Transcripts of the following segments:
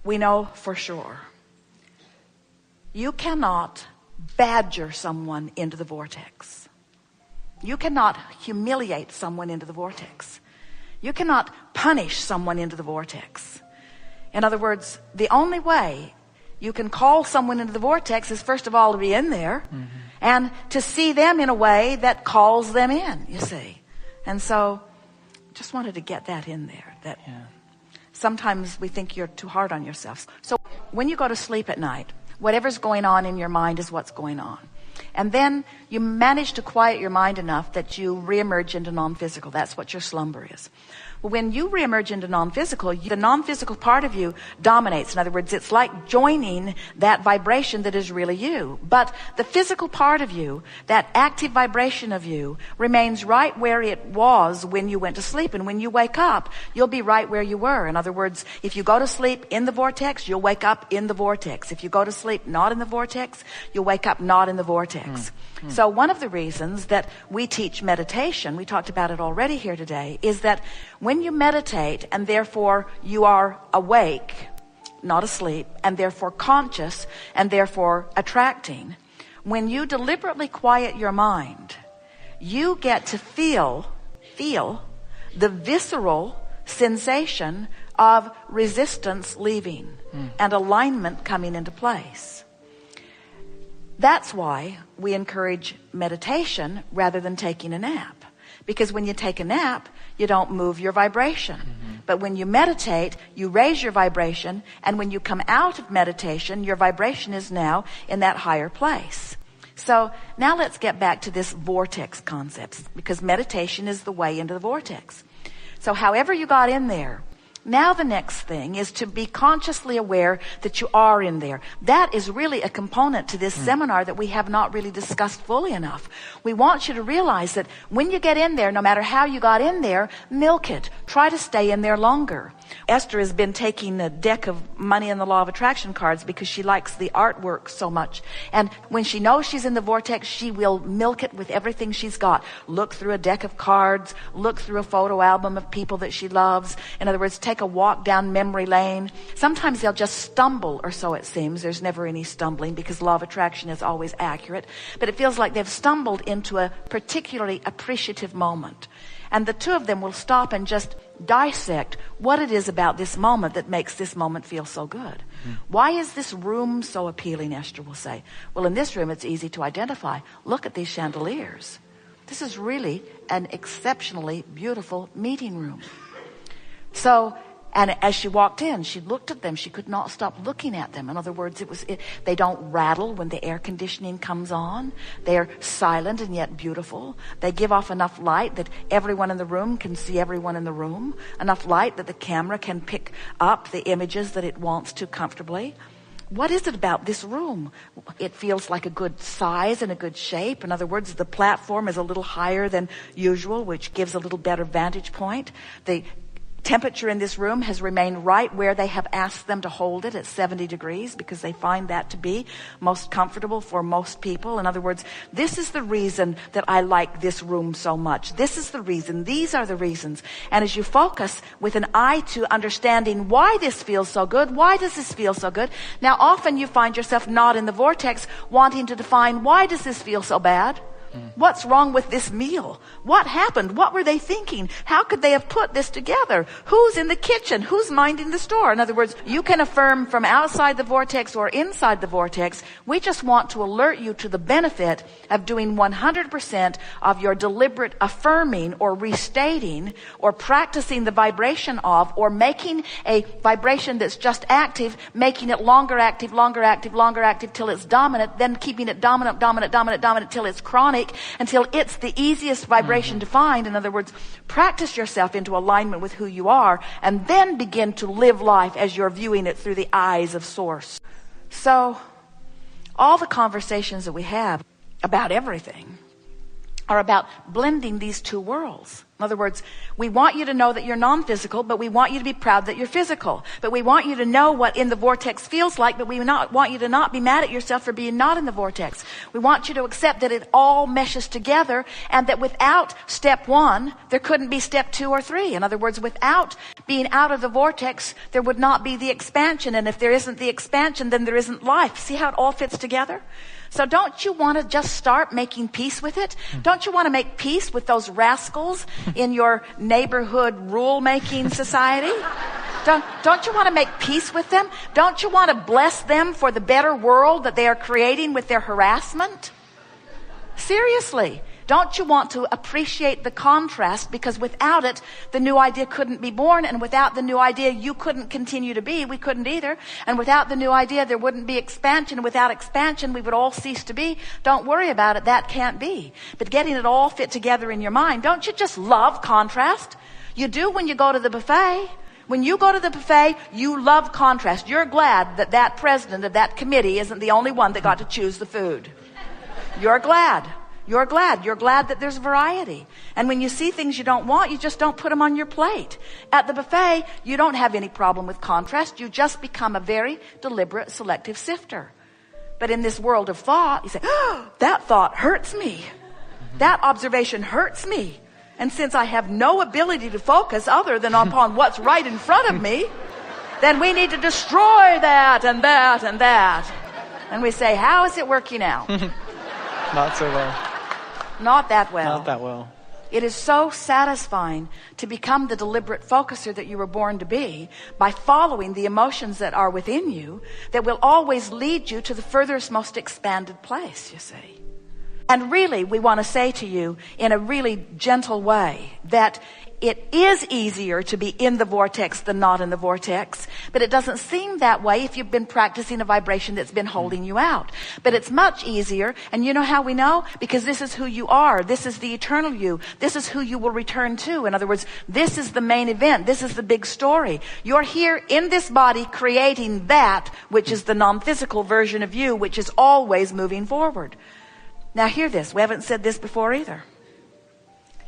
we know for sure. You cannot badger someone into the vortex. You cannot humiliate someone into the vortex. You cannot punish someone into the vortex. In other words, the only way you can call someone into the vortex is, first of all, to be in there and to see them in a way that calls them in, you see. And so just wanted to get that in there, that sometimes we think you're too hard on yourself. So when you go to sleep at night, whatever's going on in your mind is what's going on. And then you manage to quiet your mind enough that you reemerge into non-physical. That's what your slumber is. Well, when you reemerge into non-physical, the non-physical part of you dominates. In other words, it's like joining that vibration that is really you. But the physical part of you, that active vibration of you, remains right where it was when you went to sleep. And when you wake up, you'll be right where you were. In other words, if you go to sleep in the vortex, you'll wake up in the vortex. If you go to sleep not in the vortex, you'll wake up not in the vortex. So one of the reasons that we teach meditation, we talked about it already here today, is that when you meditate and therefore you are awake, not asleep, and therefore conscious and therefore attracting, when you deliberately quiet your mind, you get to feel the visceral sensation of resistance leaving and alignment coming into place. That's why we encourage meditation rather than taking a nap. Because when you take a nap, you don't move your vibration. But when you meditate, you raise your vibration. And when you come out of meditation, your vibration is now in that higher place. So now let's get back to this vortex concept, because meditation is the way into the vortex. So however you got in there, now the next thing is to be consciously aware that you are in there. That is really a component to this seminar that we have not really discussed fully enough. We want you to realize that when you get in there, no matter how you got in there, milk it. Try to stay in there longer. Esther has been taking a deck of Money and the Law of Attraction cards because she likes the artwork so much. And when she knows she's in the vortex, she will milk it with everything she's got. Look through a deck of cards, look through a photo album of people that she loves. In other words, take a walk down memory lane. Sometimes they'll just stumble, or so it seems. There's never any stumbling because law of attraction is always accurate. But it feels like they've stumbled into a particularly appreciative moment. And the two of them will stop and just dissect what it is about this moment that makes this moment feel so good. Why is this room so appealing, Esther will say. Well, in this room, it's easy to identify. Look at these chandeliers. This is really an exceptionally beautiful meeting room. So, and as she walked in, she looked at them. She could not stop looking at them. In other words, they don't rattle when the air conditioning comes on. They're silent and yet beautiful. They give off enough light that everyone in the room can see everyone in the room. Enough light that the camera can pick up the images that it wants to comfortably. What is it about this room? It feels like a good size and a good shape. In other words, the platform is a little higher than usual, which gives a little better vantage point. The temperature in this room has remained right where they have asked them to hold it at 70 degrees because they find that to be most comfortable for most people. In other words, this is the reason that I like this room so much. This is the reason. These are the reasons. And as you focus with an eye to understanding why this feels so good, why does this feel so good? Now, often you find yourself not in the vortex wanting to define why does this feel so bad? What's wrong with this meal? What happened? What were they thinking? How could they have put this together? Who's in the kitchen? Who's minding the store? In other words, you can affirm from outside the vortex or inside the vortex. We just want to alert you to the benefit of doing 100% of your deliberate affirming or restating or practicing the vibration of, or making a vibration that's just active, making it longer active till it's dominant, then keeping it dominant till it's chronic, until it's the easiest vibration to find. In other words, practice yourself into alignment with who you are, and then begin to live life as you're viewing it through the eyes of Source. So, all the conversations that we have about everything are about blending these two worlds. In other words, we want you to know that you're non-physical, but we want you to be proud that you're physical. But we want you to know what in the vortex feels like, but we want you to not be mad at yourself for being not in the vortex. We want you to accept that it all meshes together, and that without step 1, there couldn't be step 2 or 3. In other words, without being out of the vortex, there would not be the expansion. And if there isn't the expansion, then there isn't life. See how it all fits together? So don't you want to just start making peace with it? Don't you want to make peace with those rascals in your neighborhood rule-making society? Don't you want to make peace with them? Don't you want to bless them for the better world that they are creating with their harassment? Seriously. Don't you want to appreciate the contrast? Because without it, the new idea couldn't be born. And without the new idea, you couldn't continue to be. We couldn't either. And without the new idea, there wouldn't be expansion. And without expansion, we would all cease to be. Don't worry about it. That can't be. But getting it all fit together in your mind, don't you just love contrast? You do when you go to the buffet. When you go to the buffet, you love contrast. You're glad that that president of that committee isn't the only one that got to choose the food. You're glad. You're glad. You're glad that there's variety. And when you see things you don't want, you just don't put them on your plate. At the buffet, you don't have any problem with contrast. You just become a very deliberate, selective sifter. But in this world of thought, you say, oh, that thought hurts me. That observation hurts me. And since I have no ability to focus other than upon what's right in front of me, then we need to destroy that and that and that. And we say, how is it working out? Not so well. Not that well. Not that well. It is so satisfying to become the deliberate focuser that you were born to be by following the emotions that are within you that will always lead you to the furthest, most expanded place, you see. And really, we want to say to you in a really gentle way that it is easier to be in the vortex than not in the vortex, but it doesn't seem that way if you've been practicing a vibration that's been holding you out. But it's much easier, and you know how we know? Because this is who you are. This is the eternal you. This is who you will return to. In other words, this is the main event. This is the big story. You're here in this body creating that which is the non-physical version of you, which is always moving forward. Now hear this. We haven't said this before either.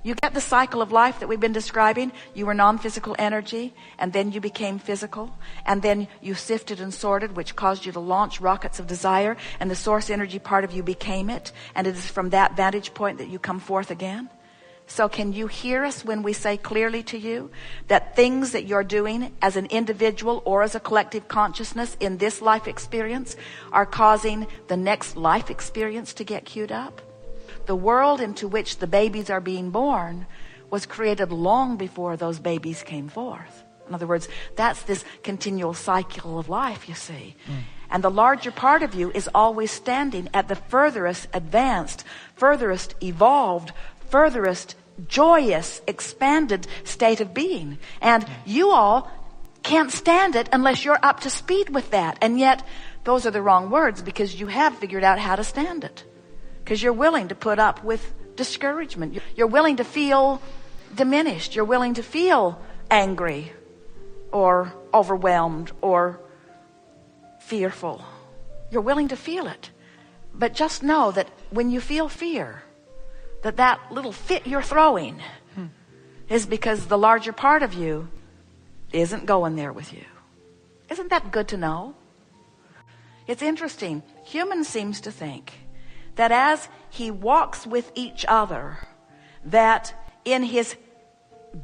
You get the cycle of life that we've been describing. You were non-physical energy, and then you became physical, and then you sifted and sorted, which caused you to launch rockets of desire, and the source energy part of you became it, and it is from that vantage point that you come forth again. So can you hear us when we say clearly to you that things that you're doing as an individual or as a collective consciousness in this life experience are causing the next life experience to get queued up? The world into which the babies are being born was created long before those babies came forth. In other words, that's this continual cycle of life, you see. And the larger part of you is always standing at the furthest advanced, furthest evolved, furthest joyous, expanded state of being. And you all can't stand it unless you're up to speed with that. And yet, those are the wrong words, because you have figured out how to stand it. Because you're willing to put up with discouragement. You're willing to feel diminished. You're willing to feel angry or overwhelmed or fearful. You're willing to feel it. But just know that when you feel fear, that little fit you're throwing is because the larger part of you isn't going there with you. Isn't that good to know? It's interesting. Human seems to think that as he walks with each other, that in his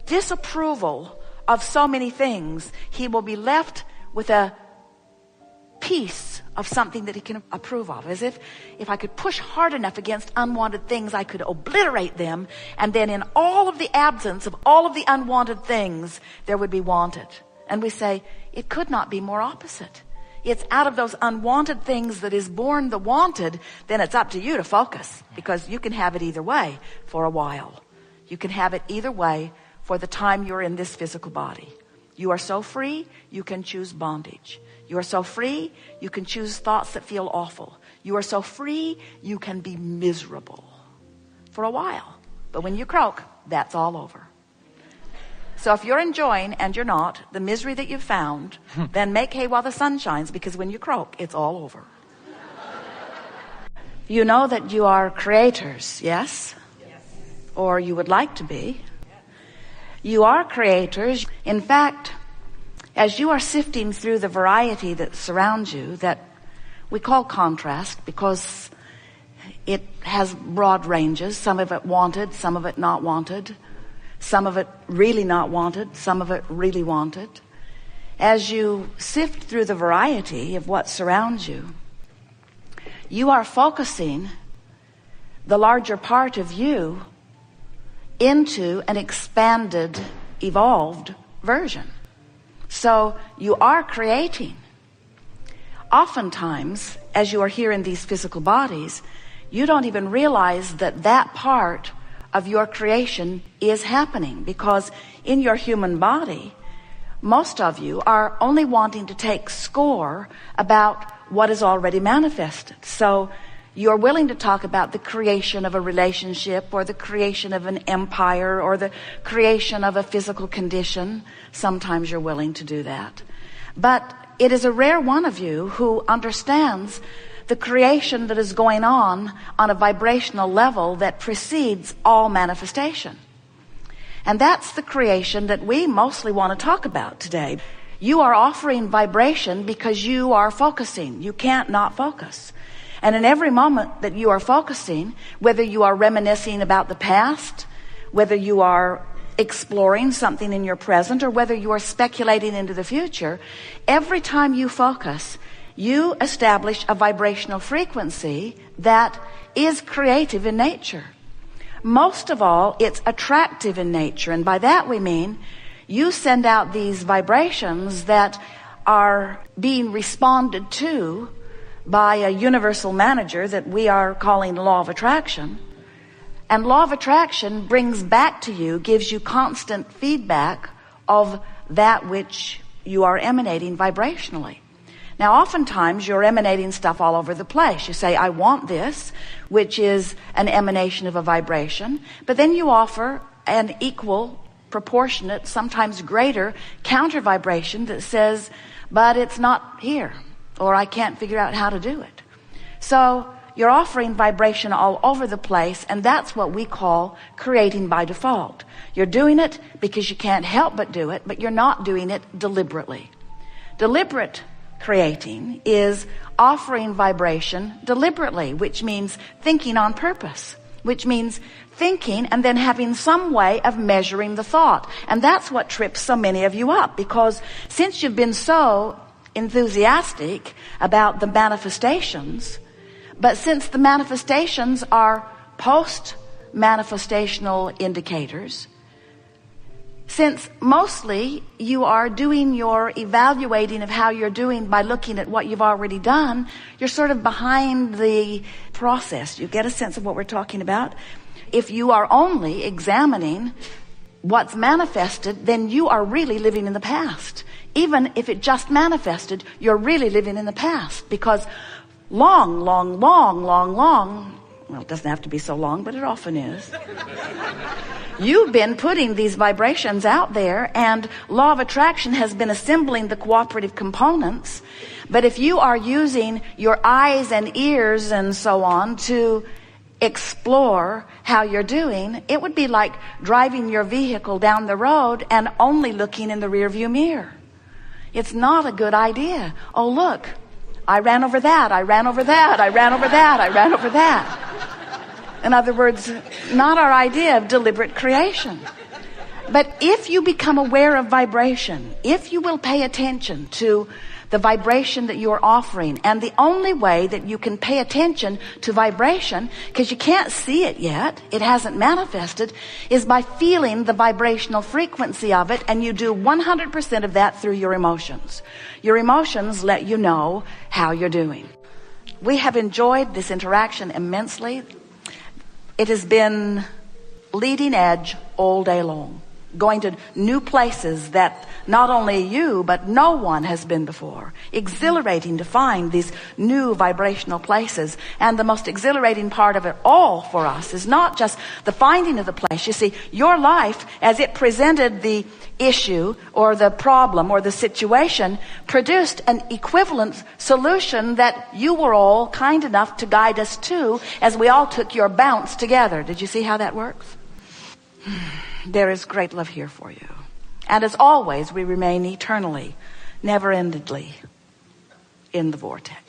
disapproval of so many things, he will be left with a piece of something that he can approve of. As if I could push hard enough against unwanted things, I could obliterate them, and then in all of the absence of all of the unwanted things, there would be wanted. And we say, it could not be more opposite. It's out of those unwanted things that is born the wanted. Then it's up to you to focus, because you can have it either way for a while. You can have it either way for the time you're in this physical body. You are so free, you can choose bondage. You are so free, you can choose thoughts that feel awful. You are so free, you can be miserable for a while. But when you croak, that's all over. So if you're enjoying, and you're not, the misery that you've found, then make hay while the sun shines, because when you croak, it's all over. You know that you are creators, yes? Or you would like to be. You are creators. In fact, as you are sifting through the variety that surrounds you, that we call contrast because it has broad ranges, some of it wanted, some of it not wanted, some of it really not wanted, some of it really wanted. As you sift through the variety of what surrounds you, you are focusing the larger part of you into an expanded, evolved version. So you are creating. Oftentimes, as you are here in these physical bodies, you don't even realize that that part of your creation is happening, because in your human body, most of you are only wanting to take score about what is already manifested. So you're willing to talk about the creation of a relationship, or the creation of an empire, or the creation of a physical condition. Sometimes you're willing to do that. But it is a rare one of you who understands the creation that is going on a vibrational level that precedes all manifestation. And that's the creation that we mostly want to talk about today. You are offering vibration because you are focusing. You can't not focus. And in every moment that you are focusing, whether you are reminiscing about the past, whether you are exploring something in your present, or whether you are speculating into the future, every time you focus, you establish a vibrational frequency that is creative in nature. Most of all, it's attractive in nature. And by that we mean you send out these vibrations that are being responded to by a universal manager that we are calling law of attraction. And law of attraction brings back to you, gives you constant feedback of that which you are emanating vibrationally. Now, oftentimes you're emanating stuff all over the place. You say, I want this, which is an emanation of a vibration. But then you offer an equal, proportionate, sometimes greater counter vibration that says, but it's not here, or I can't figure out how to do it. So you're offering vibration all over the place, and that's what we call creating by default. You're doing it because you can't help but do it, but you're not doing it deliberately. Deliberate creating is offering vibration deliberately, which means thinking on purpose, which means thinking and then having some way of measuring the thought. And that's what trips so many of you up, because since you've been so enthusiastic about the manifestations, but since the manifestations are post-manifestational indicators, since mostly you are doing your evaluating of how you're doing by looking at what you've already done, you're sort of behind the process. You get a sense of what we're talking about? If you are only examining what's manifested, then you are really living in the past. Even if it just manifested, you're really living in the past, because long, well, it doesn't have to be so long, but it often is. You've been putting these vibrations out there, and law of attraction has been assembling the cooperative components. But if you are using your eyes and ears and so on to explore how you're doing, it would be like driving your vehicle down the road and only looking in the rearview mirror. It's not a good idea. Oh, look, I ran over that, I ran over that, I ran over that, I ran over that. In other words, not our idea of deliberate creation. But if you become aware of vibration, if you will pay attention to the vibration that you're offering, and the only way that you can pay attention to vibration, because you can't see it yet, it hasn't manifested, is by feeling the vibrational frequency of it, and you do 100% of that through your emotions. Your emotions let you know how you're doing. We have enjoyed this interaction immensely. It has been leading edge all day long, going to new places that not only you, but no one has been before. Exhilarating to find these new vibrational places. And the most exhilarating part of it all for us is not just the finding of the place. You see, your life, as it presented the issue or the problem or the situation, produced an equivalent solution that you were all kind enough to guide us to as we all took your bounce together. Did you see how that works? There is great love here for you. And as always, we remain eternally, never-endingly in the vortex.